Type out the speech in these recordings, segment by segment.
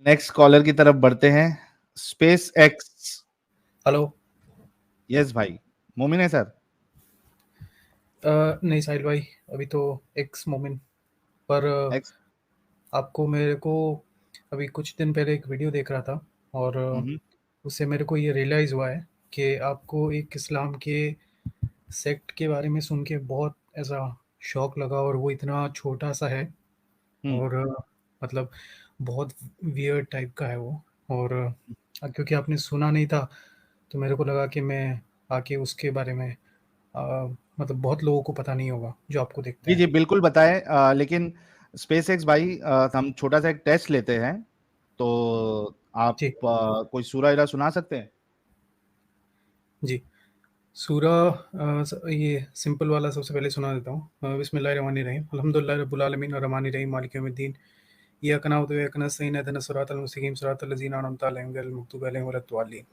Next collar की तरफ बढ़ते हैं। Space x. हेलो। यस भाई, मोमिन है सर। नहीं साहिल भाई, अभी तो एक्स मोमेंट पर एक्स। आपको मेरे को अभी कुछ दिन पहले एक वीडियो देख रहा था और उससे मेरे को ये रियलाइज़ हुआ है कि आपको एक इस्लाम के सेक्ट के बारे में सुन के बहुत ऐसा शौक लगा और वो इतना छोटा सा है और मतलब बहुत वियर्ड टाइप का है वो। और क्योंकि आपने सुना नहीं था तो मेरे को लगा कि मैं आके उसके बारे में मतलब बहुत लोगों को पता नहीं होगा जो आपको देखते जी हैं। जी बिल्कुल बताएं, लेकिन स्पेस एक्स भाई, हम छोटा सा एक टेस्ट लेते हैं। तो आप जी कोई सूरा इरा सुना सकते हैं? जी। सूरा ये सिंपल वाला सबसे पहले सुना देता हूँ। बिस्मिल्लाहिर्रहमानिर्रहीम अल्हम्दुलिल्लाहि रब्बिल आलमीन अर्रहमानिर रहीम मालिकि यौमिद्दीन इय्याका नअबुदु व इय्याका नस्तईन इहदिना सिरातल मुस्तकीम सिरातल लज़ीना अनअमता अलैहिम गैरिल मग़दूबि अलैहिम वलद्दाल्लीन।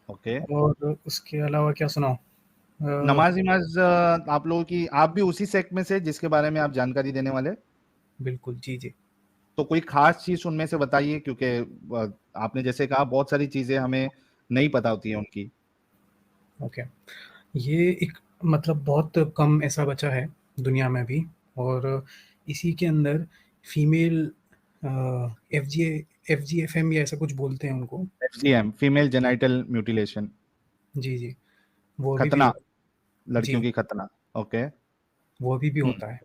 ओके। और उसके अलावा क्या सुनाऊँ? अ, नमाज इमाज, आप लोगों की, आप भी उसी सेक्ट में से जिसके बारे में आप जानकारी देने वाले? बिल्कुल, जी, जी। तो कोई खास चीज उनमें से बताइए, क्योंकि आपने जैसे कहा बहुत सारी चीजें हमें नहीं पता होती हैं उनकी। ओके। ये एक मतलब बहुत कम ऐसा बचा है दुनिया में भी और इसी के अंदर फीमेल एफजी एफजीएफएम या ऐसा कुछ बोलते हैं उनको। FGM, female genital mutilation. जी, जी। वो अभी भी खतना, होता है। लड़कियों जी, की खतना। ओके। वो अभी भी होता है।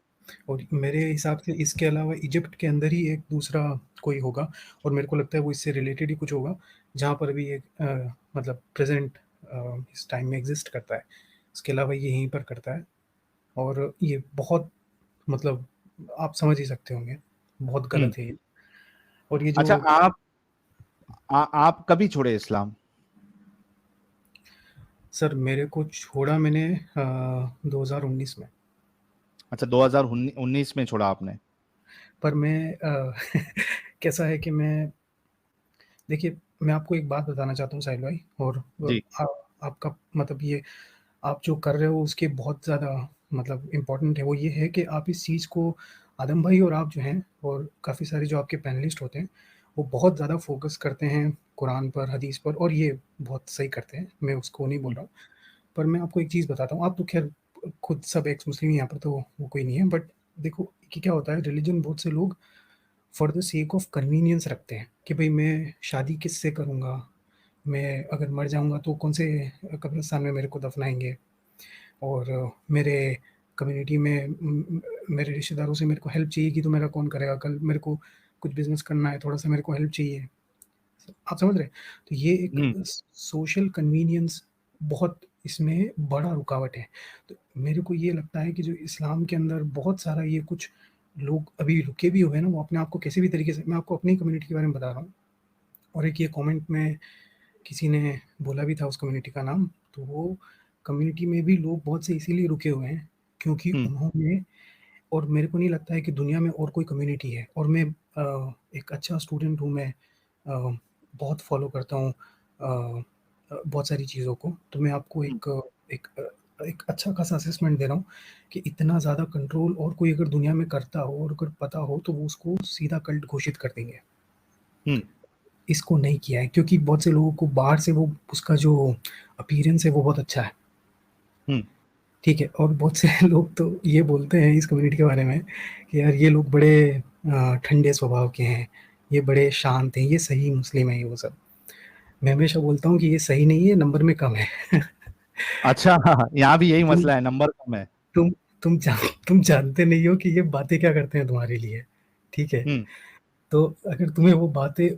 और मेरे हिसाब से इसके अलावा इजिप्ट के अंदर ही एक दूसरा कोई होगा और मेरे को लगता है वो इससे रिलेटेड ही कुछ होगा, जहाँ पर भी एक मतलब प्रेज़ेंट इस टाइम में एग्ज़िस्ट करता है। इसके अलावा ये यहीं पर करता है और ये बहुत मतलब आप समझ ही सकते होंगे, बहुत हम्म। गलत है ये। और ये अच्छा, जो आप कभी छोड़े इस्लाम? सर मेरे को छोड़ा मैंने 2019 में। अच्छा, 2019 में छोड़ा आपने? पर मैं कैसा है कि मैं देखिए, मैं आपको एक बात बताना चाहता हूँ साहिल भाई और जी। आपका मतलब ये आप जो कर रहे हो उसके बहुत ज़्यादा मतलब इम्पोर्टेंट है, वो ये है कि आप इस चीज़ को आदम भाई और आप जो हैं और काफ़ी सारे जो आपके पैनलिस्ट होते हैं, वो बहुत ज़्यादा फ़ोकस करते हैं कुरान पर, हदीस पर और ये बहुत सही करते हैं, मैं उसको नहीं बोल हम्म, रहा हूँ। पर मैं आपको एक चीज़ बताता हूँ, आप तो ख़ैर खुद सब एक्स मुस्लिम यहाँ पर तो वो कोई नहीं है, बट देखो कि क्या होता है रिलीजन बहुत से लोग for the sake of convenience रखते हैं कि भई मैं शादी किससे करूँगा? मैं अगर मर जाऊँगा तो कौन से कब्रिस्तान में मेरे को दफ़नाएँगे? और मेरे कम्युनिटी में मेरे रिश्तेदारों से मेरे को हेल्प चाहिए कि तो मेरा कौन करेगा? कल मेरे को कुछ बिज़नेस करना है, थोड़ा-सा मेरे को हेल्प चाहिए। आप समझ रहे हैं? तो ये एक हम्म, सोशल कन्वीनियंस बहुत इसमें बड़ा रुकावट है। तो मेरे को ये लगता है कि जो इस्लाम के अंदर बहुत सारा ये कुछ लोग अभी रुके भी हुए हैं ना, वो अपने आप को किसी भी तरीके से मैं आपको अपनी कम्युनिटी के बारे में बता रहा हूँ और एक ये कमेंट में किसी ने बोला भी था उस कम्युनिटी का नाम, तो वो कम्युनिटी में भी लोग बहुत से इसीलिए रुके हुए हैं क्योंकि हम्म, उन्होंने और मेरे को नहीं लगता है कि दुनिया में और कोई कम्युनिटी है और मैं एक अच्छा स्टूडेंट हूँ मैं बहुत फॉलो करता हूँ बहुत सारी चीज़ों को। तो मैं आपको हम्म, एक एक अच्छा खासा असेसमेंट दे रहा हूँ कि इतना ज़्यादा कंट्रोल और कोई अगर दुनिया में करता हो और अगर पता हो तो वो उसको सीधा कल्ट घोषित कर देंगे। हम्म, इसको नहीं किया है क्योंकि बहुत से लोगों को बाहर से वो उसका जो अपीयरेंस है वो बहुत अच्छा है। हम्म, ठीक है और बहुत से लोग तो ये बोलते हैं इस कम्युनिटी के बारे में कि यार ये लोग बड़े ठंडे स्वभाव के हैं, ये बड़े शांत हैं, ये सही मुस्लिम हैं ये वो सब। मैं हमेशा बोलता हूँ कि ये सही नहीं है, नंबर में कम है। अच्छा, यहाँ भी यही तुम मसला है, नंबर कम है। तुम तुम तुम जानते नहीं हो कि ये बातें क्या करते हैं तुम्हारे लिए, ठीक है? हम्म, तो अगर तुम्हें वो बातें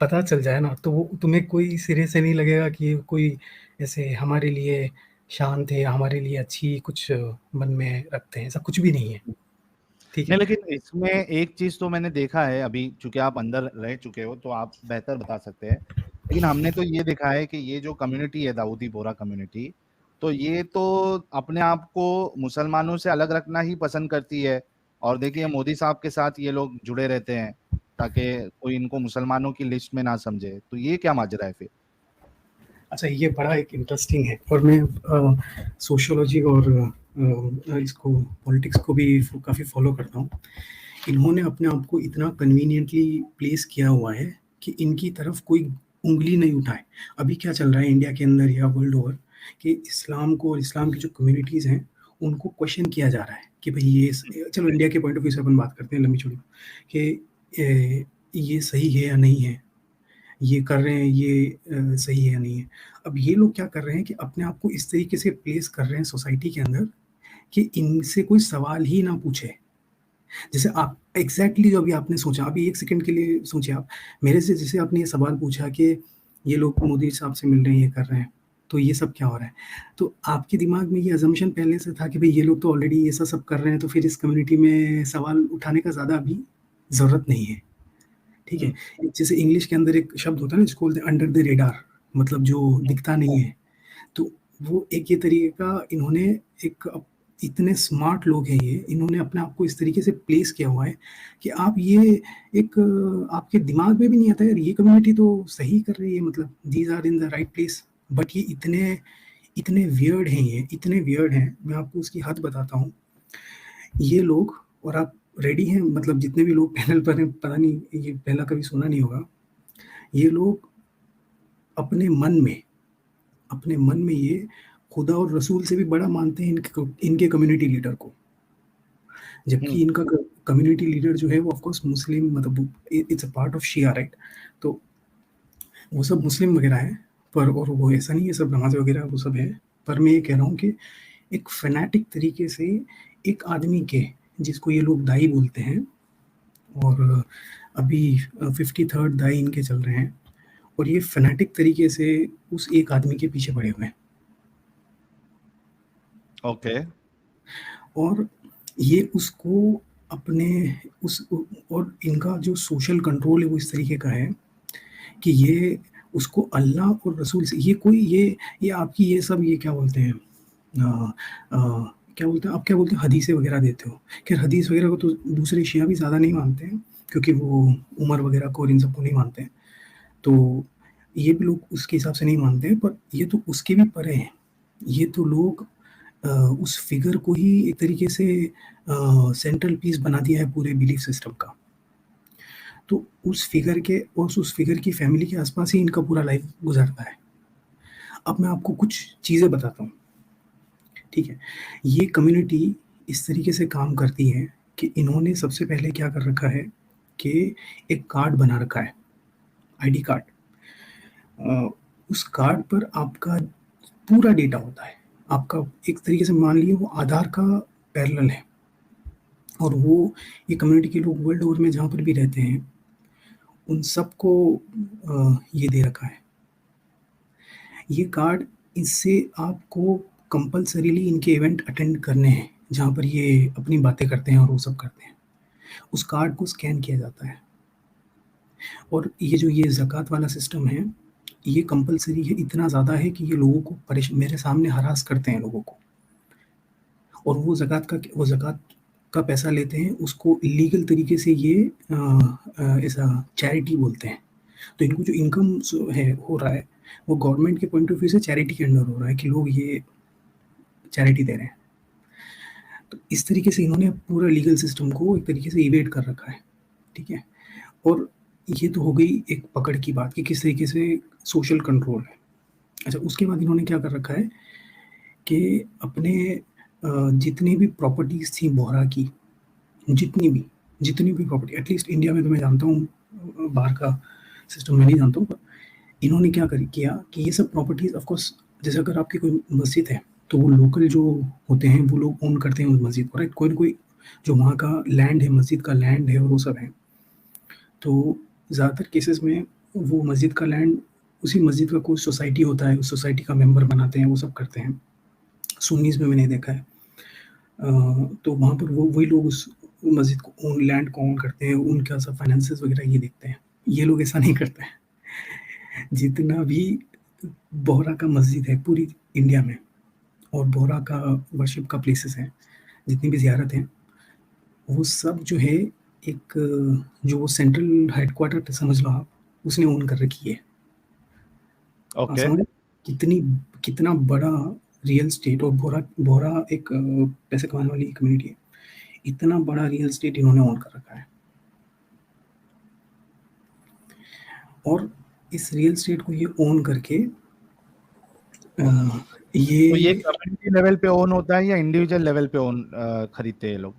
पता चल जाए ना, तो वो तुम्हें कोई सिरे से नहीं लगेगा कि ये कोई ऐसे हमारे लिए शांत है, हमारे लिए अच्छी कुछ मन में रखते हैं, ऐसा कुछ भी नहीं है, ठीक नहीं, है? लेकिन इसमें एक चीज तो मैंने देखा है, अभी चूंकि आप अंदर रह चुके हो तो आप बेहतर बता सकते हैं। लेकिन हमने तो ये देखा है कि ये जो कम्युनिटी है, दाऊदी बोरा कम्युनिटी, तो ये तो अपने आप को मुसलमानों से अलग रखना ही पसंद करती है। और देखिए, मोदी साहब के साथ ये लोग जुड़े रहते हैं ताकि कोई इनको मुसलमानों की लिस्ट में ना समझे। तो ये क्या माजरा है फिर? अच्छा ये बड़ा एक इंटरेस्टिंग है और मैं सोशियोलॉजी और इसको पॉलिटिक्स को भी काफ़ी फॉलो करता हूँ। इन्होंने अपने आप को इतना कन्वीनियंटली प्लेस किया हुआ है कि इनकी तरफ कोई उँगली नहीं उठाए। अभी क्या चल रहा है इंडिया के अंदर या वर्ल्ड ओवर कि इस्लाम को और इस्लाम की जो कम्युनिटीज़ हैं, उनको क्वेश्चन किया जा रहा है कि भई ये चलो इंडिया के पॉइंट ऑफ व्यू से अपन बात करते हैं लंबी-चौड़ी कि ये सही है या नहीं है? ये कर रहे हैं ये सही है या नहीं है? अब ये लोग क्या कर रहे हैं कि अपने आप को इस तरीके से प्लेस कर रहे हैं सोसाइटी के अंदर कि इनसे कोई सवाल ही ना पूछे। जैसे आप एग्ज़ैक्टली जो अभी आपने सोचा, अभी 1 सेकंड के लिए सोचिए आप, मेरे से जैसे आपने ये सवाल पूछा कि ये लोग मोदी साहब से मिल रहे हैं, ये कर रहे हैं, तो ये सब क्या हो रहा है? तो आपके दिमाग में ये असम्पशन पहले से था कि भई ये लोग तो ऑलरेडी ये सब कर रहे हैं, तो फिर इस कम्युनिटी में सवाल उठाने का ज़्यादा अभी ज़रूरत नहीं है, ठीक है? जैसे इंग्लिश के अंदर एक शब्द होता है ना जिसको बोलते हैं अंडर द रेडार, मतलब जो दिखता नहीं है। तो वो एक ये तरीके का इन्होंने एक इतने स्मार्ट लोग हैं ये, इन्होंने अपने आप को इस तरीके से प्लेस किया हुआ है कि आप ये एक आपके दिमाग में भी नहीं आता है यार ये कम्युनिटी तो सही कर रही है, मतलब these are in the right place, but ये इतने इतने वियर्ड हैं, ये इतने वियर्ड हैं, मैं आपको उसकी हद बताता हूँ। ये लोग, और आप रेडी हैं, मतलब जितने भी लोग पैनल पर हैं, पता नहीं ये पहला कभी सुना नहीं होगा, ये लोग अपने मन में ये खुदा और रसूल से भी बड़ा मानते हैं इनके कम्युनिटी लीडर को। जबकि इनका कम्युनिटी लीडर जो है वो ऑफ कोर्स मुस्लिम, मतलब it's a part of Shia, right? तो वो सब मुस्लिम वगैरह है, पर और वो ऐसा नहीं है सब नमाज़ वगैरह वो सब है। पर मैं ये कह रहा हूँ कि एक फैनेटिक तरीके से एक आदमी के, जिसको ये लोग दाई बोलते हैं, और अभी 53rd दाई इनके चल रहे हैं, और ये फैनेटिक तरीके से उस एक आदमी के पीछे पड़े हुए हैं। ओके। और ये उसको अपने उस और इनका जो सोशल कंट्रोल है वो इस तरीके का है कि ये उसको अल्लाह और रसूल से, ये कोई ये आपकी ये सब ये क्या बोलते हैं, क्या बोलते हैं आप, क्या बोलते हैं, हदीसें वगैरह देते हो। खैर हदीस वगैरह को तो दूसरे शिया भी ज़्यादा नहीं मानते हैं, क्योंकि वो उमर वगैरह को और इन सबको नहीं मानते हैं, तो ये भी लोग उसके हिसाब से नहीं मानते हैं, पर ये तो उसके भी परे हैं। ये तो लोग उस फिगर को ही एक तरीके से सेंट्रल पीस बना दिया है पूरे बिलीफ सिस्टम का। तो उस फिगर की फैमिली के आसपास ही इनका पूरा लाइफ गुजरता है। अब मैं आपको कुछ चीज़ें बताता हूँ, ठीक है? ये कम्युनिटी इस तरीके से काम करती है कि इन्होंने सबसे पहले क्या कर रखा है कि एक कार्ड बना रखा है, आईडी कार्ड। उस कार्ड पर आपका पूरा डेटा होता है। आपका एक तरीके से मान लीजिए वो आधार का पैरेलल है, और वो ये कम्युनिटी के लोग वर्ल्ड ओवर में जहाँ पर भी रहते हैं, उन सबको ये दे रखा है। ये कार्ड, इससे आपको कंपल्सरीली इनके इवेंट अटेंड करने हैं, जहाँ पर ये अपनी बातें करते हैं और वो सब करते हैं। उस कार्ड को स्कैन किया जाता है। और ये जो ये ज़कात वाला सिस्टम है, ये कंपल्सरी है, इतना ज़्यादा है कि ये लोगों को मेरे सामने हरास करते हैं लोगों को। और वो ज़कात का पैसा लेते हैं, उसको इल्लीगल तरीके से ये ऐसा चैरिटी बोलते हैं। तो इनको जो इनकम है हो रहा है, वो गवर्नमेंट के पॉइंट ऑफ व्यू से चैरिटी के अंडर हो रहा है कि लोग ये चैरिटी दे रहे हैं। तो इस तरीके से इन्होंने पूरा लीगल सिस्टम को एक तरीके से इवेड कर रखा है, ठीक है? और ये तो हो गई एक पकड़ की बात कि किस तरीके से सोशल कंट्रोल है। अच्छा, उसके बाद इन्होंने क्या कर रखा है कि अपने जितनी भी प्रॉपर्टीज़ थी बोहरा की, जितनी भी प्रॉपर्टी, एटलीस्ट इंडिया में तो मैं जानता हूँ, बाहर का सिस्टम में नहीं जानता हूँ, पर इन्होंने क्या किया कि ये सब प्रॉपर्टीज़, ऑफ कोर्स जैसे अगर आपकी कोई मस्जिद है, तो वो लोकल जो होते हैं वो लोग ओन करते हैं उस मस्जिद को, राइट? कोई ना कोई जो वहाँ का लैंड है, मस्जिद का लैंड है, और वो सब है। तो ज़्यादातर केसेस में वो मस्जिद का लैंड, उसी मस्जिद का कोई सोसाइटी होता है, उस सोसाइटी का मेंबर बनाते हैं, वो सब करते हैं। सुन्नीज़ में मैंने देखा है। तो वहाँ पर वही लोग उस मस्जिद को लैंड को ओन करते हैं, उनका सब फाइनेंसेस वगैरह ये देखते हैं। ये लोग ऐसा नहीं करते हैं। जितना भी बोहरा का मस्जिद है पूरी इंडिया में, और बोहरा का वर्शिप का प्लेसेस हैं, जितनी भी ज़ियारत हैं, वो सब जो है एक जो वो सेंट्रल हेडक्वार्टर समझ लो आप, उसने ओन कर रखी है। ओके। समझ कितना बड़ा रियल स्टेट, और बोहरा एक पैसे कमाने वाली कम्युनिटी है। इतना बड़ा रियल एस्टेट इन्होंने ओन कर रखा है। और इस रियल एस्टेट को ये ओन करके तो ये ये कम्युनिटी लेवल पे ओन होता है या इंडिविजुअल लेवल पे ओन खरीदते हैं ये लोग?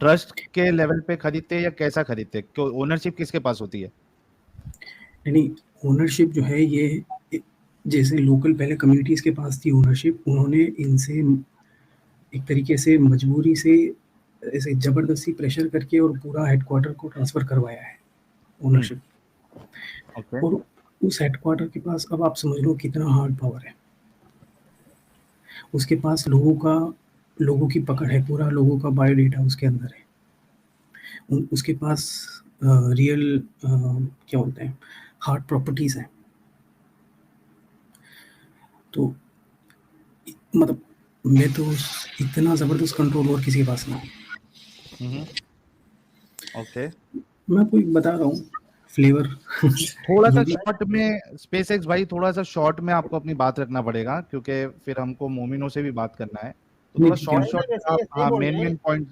ट्रस्ट के लेवल पे खरीदते हैं या कैसा खरीदते हैं? क्यों ओनरशिप किसके पास होती है? नहीं, ओनरशिप जो है ये जैसे लोकल पहले कम्युनिटीज़ के पास थी ओनरशिप, उन्होंने इनसे एक तरीके से मजबूरी से ऐसे ज़बरदस्ती प्रेशर करके और पूरा हेडक्वार्टर को ट्रांसफ़र करवाया है ओनरशिप। ओके। और उस हेडक्वार्टर के पास अब आप समझ लो कितना हार्ड पावर है। उसके पास लोगों की पकड़ है, पूरा लोगों का बायोडेटा उसके अंदर है। उसके पास रियल क्या बोलते हैं, हार्ड प्रॉपर्टीज़ हैं। तो मतलब मैं तो इतना ज़बरदस्त कंट्रोल और किसी के पास ना हो। ओके। मैं आपको एक बता रहा हूँ फ्लेवर। थोड़ा सा ये भी शॉर्ट में स्पेसएक्स भाई, थोड़ा सा शॉर्ट में आपको अपनी बात रखना पड़ेगा क्योंकि फिर हमको मोमिनो से भी बात करना है, तो नहीं थोड़ा ठीक है। शॉर्ट नहीं शॉर्ट नहीं, में वैसे आप ये सही हाँ बोल रहे मेन हैं। Main point.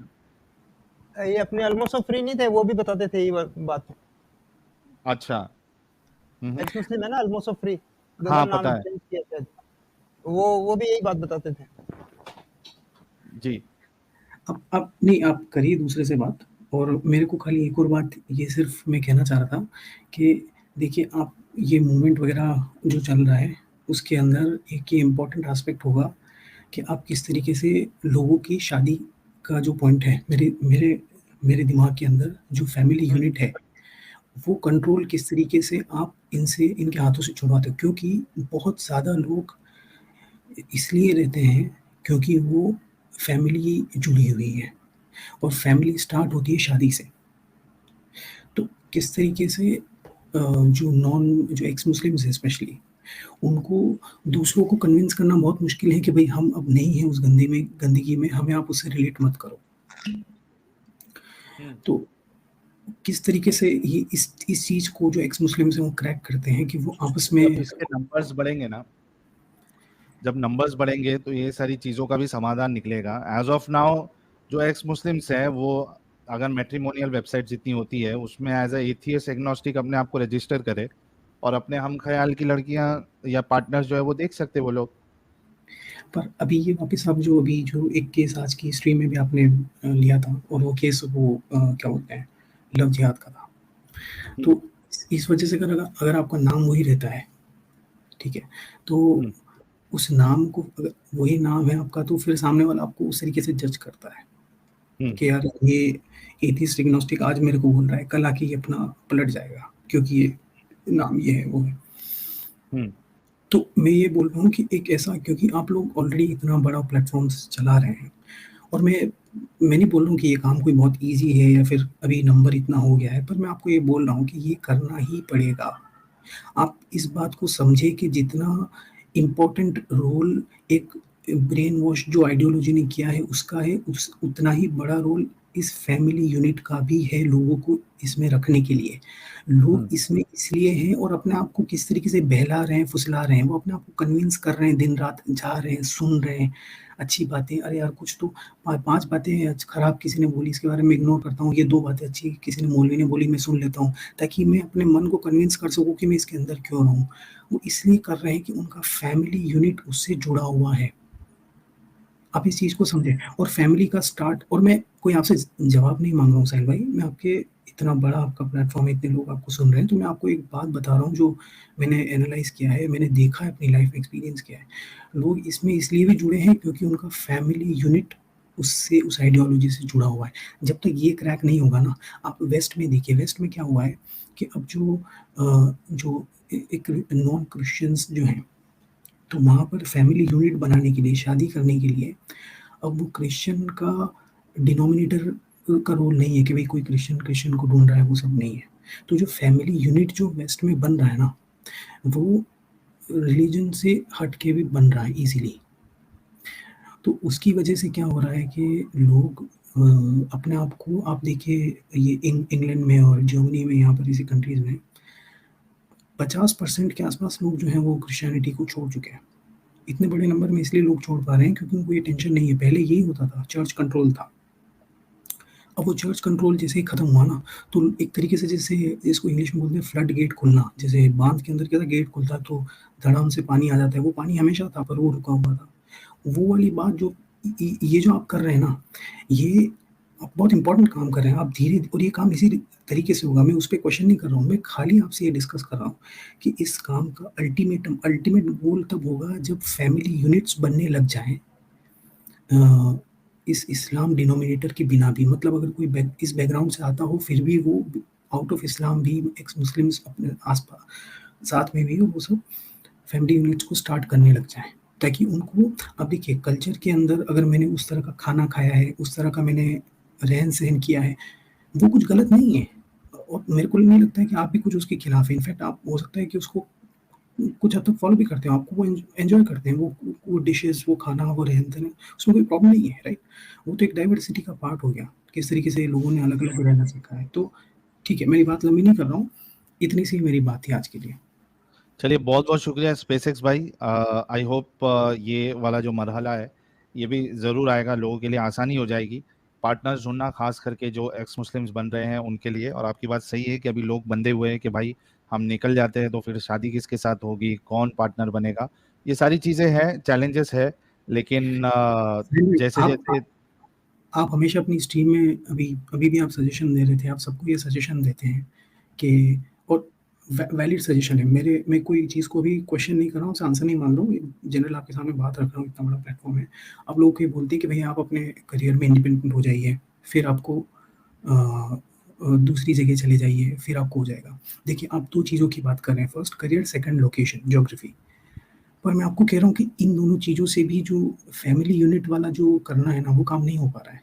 ये अपने ऑलमोस्ट फ्री नहीं थे, वो भी बताते थे ये बात। अच्छा। एक्स मुस्लिम है ना ऑलमोस्ट फ्री, हाँ गूगल नाम पता है चेंज किया शायद, वो भी यही बात बताते थे। जी। अब नहीं, आप करिए दूसरे से बात। और मेरे को खाली एक और बात ये सिर्फ मैं कहना चाह रहा था कि देखिए आप ये मूवमेंट वगैरह जो चल रहा है उसके अंदर एक ये इम्पोर्टेंट एस्पेक्ट होगा कि आप किस तरीके से लोगों की शादी का जो पॉइंट है मेरे मेरे मेरे दिमाग के अंदर जो फैमिली यूनिट है वो कंट्रोल किस तरीके से आप इनसे इनके हाथों से छुड़वाते हो। क्योंकि बहुत ज़्यादा लोग इसलिए रहते हैं क्योंकि वो फैमिली जुड़ी हुई है और फैमिली स्टार्ट होती है शादी से। तो किस तरीके से जो एक्स मुस्लिम्स हैं स्पेशली, उनको दूसरों को कन्विंस करना बहुत मुश्किल है कि भई हम अब नहीं हैं उस गंदगी में, हमें आप उससे रिलेट मत करो। तो किस तरीके से ये इस चीज़ को जो एक्स मुस्लिम्स हैं वो क्रैक करते हैं कि वो आपस में जब इसके नंबर्स बढ़ेंगे ना, जब नंबर्स बढ़ेंगे तो ये सारी चीजों का भी समाधान निकलेगा। एज ऑफ नाउ जो एक्स मुस्लिम्स है वो अगर मैट्रिमोनियल वेबसाइट जितनी होती है उसमें एज ए एथियस्ट एग्नोस्टिक अपने आप को रजिस्टर करे और अपने हम ख्याल की लड़कियां या पार्टनर्स जो है वो देख सकते हैं वो लोग। पर अभी ये वापस आप जो अभी जो एक केस आज की हिस्ट्री में भी आपने लिया था और वो केस वो क्या बोलते हैं लव जिहाद का था। तो इस वजह से अगर अगर आपका नाम वही रहता है, ठीक है, तो उस नाम को अगर वही नाम है आपका तो फिर सामने वाला आपको उस तरीके से जज करता है कि यार ये एथियस्ट एग्नोस्टिक आज मेरे को बोल रहा है, कल आके ये अपना पलट जाएगा क्योंकि ये नाम ये है वो है। तो मैं ये बोल रहा हूँ कि एक ऐसा, क्योंकि आप लोग ऑलरेडी इतना बड़ा प्लेटफॉर्म चला रहे हैं और मैं नहीं बोल रहा हूँ कि ये काम कोई बहुत ईजी है या फिर अभी नंबर इतना हो गया है, पर मैं आपको ये बोल रहा हूँ कि ये करना ही पड़ेगा। आप इस बात को समझे कि जितना इम्पोर्टेंट रोल एक ब्रेन वॉश जो आइडियोलॉजी ने किया है उसका है, उतना ही बड़ा रोल इस फैमिली यूनिट का भी है लोगों को इसमें रखने के लिए। लोग इसमें इसलिए हैं और अपने आप को किस तरीके से बहला रहे हैं, फुसला रहे हैं, वो अपने आप को कन्विंस कर रहे हैं, दिन रात जा रहे हैं, सुन रहे हैं अच्छी बातें। अरे यार कुछ तो 5 बातें खराब किसी ने बोली इसके बारे में इग्नोर करता हूँ, ये 2 बातें अच्छी किसी ने मौलवी ने बोली मैं सुन लेता हूँ ताकि मैं अपने मन को कन्विंस कर सकूँ कि मैं इसके अंदर क्यों रहूँ। वो इसलिए कर रहे हैं कि उनका फैमिली यूनिट उससे जुड़ा हुआ है। आप इस चीज़ को समझें और फैमिली का स्टार्ट, और मैं कोई आपसे जवाब नहीं माँग रहा हूँ साहिल भाई, मैं आपके इतना बड़ा आपका प्लेटफ़ॉर्म है, इतने लोग आपको सुन रहे हैं, तो मैं आपको एक बात बता रहा हूँ जो मैंने एनालाइज़ किया है, मैंने देखा है, अपनी लाइफ़ में एक्सपीरियंस किया है। लोग इसमें इसलिए भी जुड़े हैं क्योंकि उनका फैमिली यूनिट उससे उस आइडियोलॉजी से जुड़ा हुआ है। जब तक ये क्रैक नहीं होगा ना, आप वेस्ट में देखिए, वेस्ट में क्या हुआ है कि अब जो एक नॉन क्रिश्चियंस जो हैं, तो वहाँ पर फैमिली यूनिट बनाने के लिए, शादी करने के लिए अब वो क्रिश्चियन का डिनोमिनेटर का रोल नहीं है कि भाई कोई क्रिश्चियन को ढूँढ रहा है, वो सब नहीं है। तो जो फैमिली यूनिट जो वेस्ट में बन रहा है ना, वो रिलीजन से हट के भी बन रहा है ईज़िली। तो उसकी वजह से क्या हो रहा है कि लोग अपने आप को, आप देखिए ये इंग्लैंड में और जर्मनी में, यहाँ पर ऐसी कंट्रीज़ में 50% के आस-पास लोग जो हैं वो क्रिश्चियनिटी को छोड़ चुके हैं। इतने बड़े नंबर में इसलिए लोग छोड़ पा रहे हैं क्योंकि उनको ये टेंशन नहीं है। पहले यही होता था, चर्च कंट्रोल था। अब वो चर्च कंट्रोल जैसे ही खत्म हुआ ना, तो एक तरीके से जैसे जिसको इंग्लिश में बोलते हैं फ्लड गेट खुलना, जैसे बांध के अंदर कैसा गेट खुलता है तो धड़ाम से पानी आ जाता है, वो पानी हमेशा था पर वो रुका हुआ था। वो वाली बात जो ये जो आप कर रहे हैं ना, ये आप बहुत इंपॉर्टेंट काम कर रहे हैं। आप धीरे और ये काम इसी तरीके से होगा, मैं उस पर क्वेश्चन नहीं कर रहा हूँ, मैं खाली आपसे ये डिस्कस कर रहा हूँ कि इस काम का अल्टीमेट गोल तब होगा जब फैमिली यूनिट्स बनने लग जाएं इस इस्लाम डिनोमिनेटर के बिना भी। मतलब अगर कोई इस बैकग्राउंड से आता हो फिर भी वो आउट ऑफ इस्लाम भी एक्स मुस्लिम्स अपने आसपास साथ में भी वो सब फैमिली यूनिट्स को स्टार्ट करने लग जाएं, ताकि उनको अब देखिए कल्चर के अंदर अगर मैंने उस तरह का खाना खाया है, उस तरह का मैंने रहन सहन किया है, वो कुछ गलत नहीं है और मेरे को नहीं लगता है कि आप भी कुछ उसके खिलाफ है। इनफैक्ट आप हो सकता है कि उसको कुछ हद तक फॉलो भी करते हो, आपको वो एंजॉय करते हैं, वो डिशेस, वो खाना, वो रहन सहन, उसमें कोई प्रॉब्लम नहीं है, राइट? वो तो एक डाइवर्सिटी का पार्ट हो गया, किस तरीके से लोगों ने अलग अलग रहना सीखा है। तो ठीक है, मेरी बात लंबी नहीं कर रहा हूँ, इतनी सी मेरी बात थी आज के लिए। चलिए, बहुत बहुत शुक्रिया स्पेसएक्स भाई। आई होप ये वाला जो मरहला है ये भी ज़रूर आएगा, लोगों के लिए आसानी हो जाएगी पार्टनर्स ढूंढना, खास करके जो एक्स मुस्लिम्स बन रहे हैं उनके लिए। और आपकी बात सही है कि अभी लोग बंधे हुए हैं कि भाई हम निकल जाते हैं तो फिर शादी किसके साथ होगी, कौन पार्टनर बनेगा, ये सारी चीज़ें हैं, चैलेंजेस है। लेकिन जैसे जैसे आप हमेशा अपनी स्ट्रीम में अभी भी आप सजेशन दे रहे थे, आप सबको ये सजेशन देते हैं कि, और वैलिड सजेशन है, मैं कोई चीज़ को भी क्वेश्चन नहीं कर रहा हूँ, उससे आंसर नहीं मान रहा हूँ, जनरल आपके सामने बात रख रहा हूँ, इतना बड़ा प्लेटफॉर्म है। आप लोगों को ये बोलते हैं कि भाई आप अपने करियर में इंडिपेंडेंट हो जाइए, फिर आपको दूसरी जगह चले जाइए, फिर आपको हो जाएगा। देखिए, आप 2 चीज़ों की बात कर रहे हैं, first career, second location, geography. पर मैं आपको कह रहा हूँ कि इन दोनों चीज़ों से भी जो फैमिली यूनिट वाला जो करना है ना, वो काम नहीं हो पा रहा है।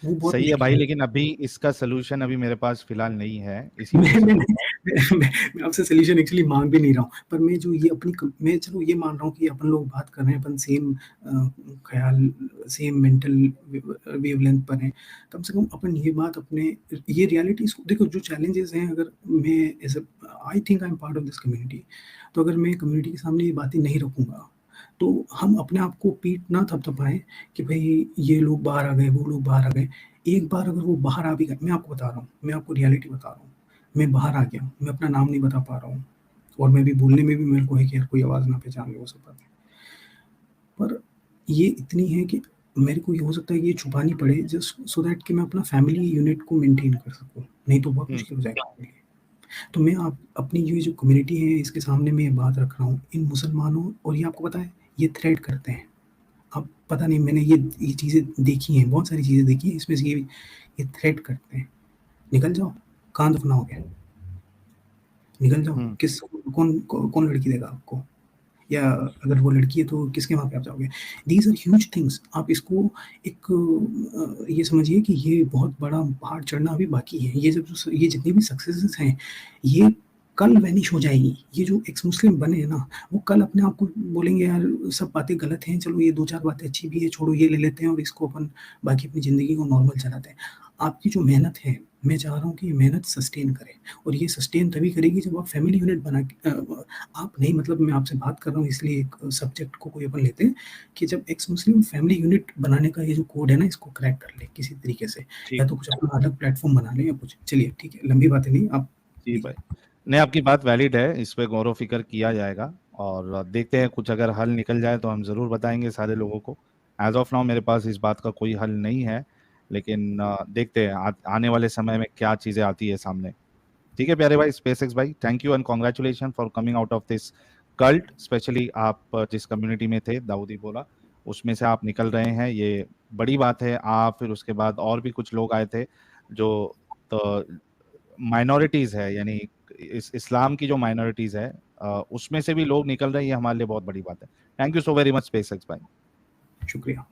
वो बहुत सही है मुश्किल भाई, है। लेकिन अभी इसका सोल्यूशन अभी मेरे पास फिलहाल नहीं है, इसी वजह मैं से मैं बोल रहा हूँ। मैं आपसे सॉल्यूशन एक्चुअली माँग भी नहीं रहा हूँ, पर मैं जो ये मैं चलो ये मान रहा हूँ कि अपन लोग बात कर रहे हैं, अपन सेम ख़्याल, सेम मेंटल वेवलेंथ पर हैं। कम से कम अपन ये बात अपने ये रियलिटीज़ को देखो, जो चैलेंजेज़ हैं, अगर मैं as I think I am part of this community, तो अगर मैं कम्युनिटी के सामने ये बातें नहीं रखूँगा, तो हम अपने आप को पीठ ना थपथपाएँ कि भई ये लोग बाहर आ गए, वो लोग बाहर आ गए। एक बार अगर वो बाहर आ भी गए, मैं आपको बता रहा हूँ, मैं आपको रियलिटी बता रहा हूँ। मैं बाहर आ गया, मैं अपना नाम नहीं बता पा रहा हूँ और मैं भी बोलने में भी मेरे को है कि यार कोई आवाज़ ना पहचान ले, वो सब बातें। पर ये इतनी है कि मेरे को ये हो सकता है कि ये छुपानी पड़े जस्ट सो दैट कि मैं अपना फैमिली यूनिट को मेंटेन कर सकूँ, नहीं तो बहुत मुश्किल हो जाएगा मेरे लिए। तो मैं आप अपनी ये जो कम्युनिटी है इसके सामने मैं ये बात रख रहा हूँ, इन मुसलमानों, और ये आपको पता है ये थ्रेट करते हैं। अब पता नहीं, मैंने ये चीज़ें देखी हैं, बहुत सारी चीज़ें देखी हैं, इसमें से ये थ्रेट करते हैं, निकल जाओ, कहाँ दफना हो गया? निकल जाओ, हम्म। किस कौन लड़की देगा आपको? या अगर वो लड़की है तो किसके वहाँ पे आप जाओगे? These are huge things. आप इसको एक ये समझिए कि ये बहुत बड़ा पहाड़ चढ़ना अभी बाकी है। ये जितनी भी सक्सेसेस हैं, ये कल वैनिश हो जाएगी। ये जो एक्स मुस्लिम बने हैं ना, वो कल अपने आप को बोलेंगे यार सब बातें गलत हैं, चलो ये 2-4 बातें अच्छी भी है, छोड़ो ये ले लेते हैं और इसको अपन बाकी अपनी ज़िंदगी को नॉर्मल चलाते हैं। आपकी जो मेहनत है, मैं चाह रहा हूँ कि ये मेहनत सस्टेन करे, और ये सस्टेन तभी करेगी जब आप फैमिली यूनिट बना के आप नहीं, मतलब मैं आपसे बात कर रहा हूँ इसलिए एक सब्जेक्ट को कोई अपन लेते हैं कि जब एक्स मुस्लिम फैमिली यूनिट बनाने का ये जो कोड है ना, इसको क्रैक कर ले किसी तरीके से, ठीक। या तो कुछ अपना अलग प्लेटफॉर्म बना ले या कुछ। चलिए ठीक है, लंबी बातें नहीं, आप जी भाई, नहीं आपकी बात वैलिड है, इस पे गौर व फिक्र किया जाएगा और देखते हैं कुछ अगर हल निकल जाए तो हम ज़रूर बताएंगे सारे लोगों को। एज ऑफ नाउ मेरे पास इस बात का कोई हल नहीं है, लेकिन देखते हैं आने वाले समय में क्या चीज़ें आती है सामने। ठीक है प्यारे भाई, स्पेसएक्स भाई, thank you and congratulation for coming out of this cult. Specially आप जिस कम्युनिटी में थे दाऊदी बोला, उसमें से आप निकल रहे हैं, ये बड़ी बात है। आप फिर उसके बाद और भी कुछ लोग आए थे जो तो माइनॉरिटीज है, यानी इस्लाम की जो माइनॉरिटीज है उसमें से भी लोग निकल रहे हैं, ये हमारे लिए बहुत बड़ी बात है। Thank you so very much SpaceX भाई। शुक्रिया।